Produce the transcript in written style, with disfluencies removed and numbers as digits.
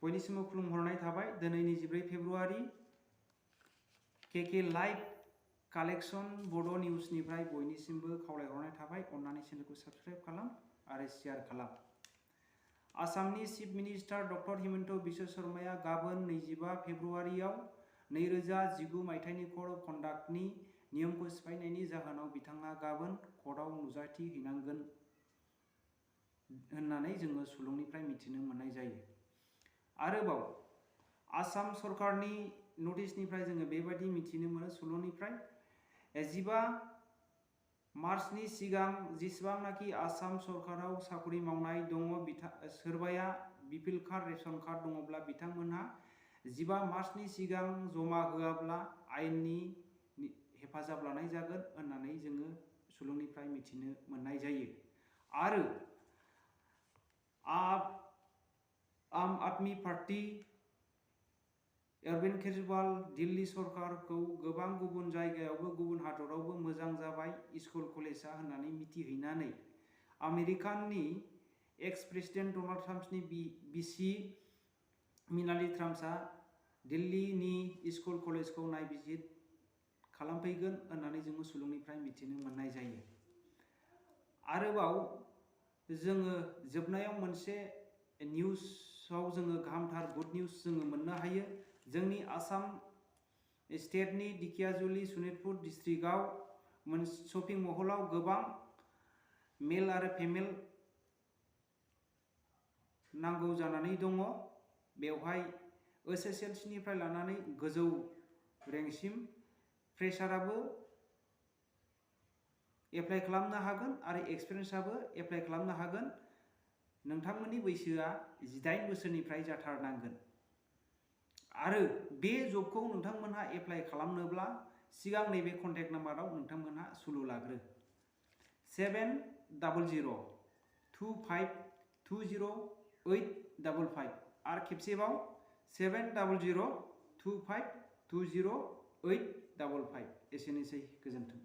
बयनिसिमबो खुलुमहरनाय थाबाय। दिनैनि 14 फेब्रुआरि के live collection बड' निउसनिफ्राय बयनिसिमबो खावलायहरनाय थाबाय। अन्नानै चेनेलखौ साबस्क्राइब खालाम आरो शेयार खालाम। आसामनि chief minister doctor Himanta Biswa शर्माया गाबोन 25 फेब्रुआरियाव 2019 मायथाइनि कड अफ कन्डाक्टनि नियमखौ सिफायनायनि जाहोनाव बिथाङा गाबोन कर्टआव नुजाथि हैनांगोन होननानै जोङो सुलुंनिफ्राय मिथिनो मोननाय जायो। आरोबाव आसाम सरकारनि नटिसनिफ्राय जोङो बेबायदि मिथिनो मोनो सुलुंनिफ्राय 15 मार्चनि सिगां जेसेबांनाखि आसाम सरकाराव साख्रि मावनाय दङ सोरबाया बिपिएल कार्ड रेशन कार्ड दङब्ला बिथांमोनहा 15 मार्चनि सिगां जमा होआब्ला आयेननि हेफाजाब लानाय जागोन होननानै जोङो सुलुंनिफ्राय मिथिनो मोननाय जायो। आरो आम आदमी पार्टी अरविंद केजरीवाल दिल्ली सरकारखौ गोबां गुबुन जायगायावबो गुबुन हादरावबो मोजां जाबाय स्कुल कलेजा होननानै मिथिहैनानै आमेरिकाननि एक्स प्रेसिडेन्ट डनाल्ड ट्राम्पनि बिसि मिनाली ट्राम्पआ दिल्लीनि स्कुल कलेजखौ नायबिजिर खालामफैगोन होननानै जोङो सुलुंनिफ्राय मिथिनो मोननाय जायो। आरोबाव जोङो जोबनायाव मोनसे निउसाव जोङो गाहामथार गुड निउस जोङो मोननो हायो। जोंनि आसाम स्टेटनि दिखियाजुलि सनितपुर डिस्ट्रिक्टआव मोनसे शपिं महलाव गोबां मेल आरो फिमेल नांगौ जानानै दङ। बेवहाय एसएसएलसिनिफ्राय लानानै गोजौ रेंकसिम फ्रेसाराबो एप्लाइ खालामनो हागोन आरो एक्सपिरियेन्सआबो एप्लाइ खालामनो हागोन। नोंथांमोननि बैसोआ 18 बोसोरनिफ्राय जाथारनांगोन। आरो बे जबखौ नोंथांमोनहा एप्लाइ खालामनोब्ला सिगां नैबे कन्टेक्ट नाम्बाराव नोंथांमोनहा सुलु लाग्रो 700252085 आरो खेबसेबाव 700252085। एसेनोसै, गोजोन्थों।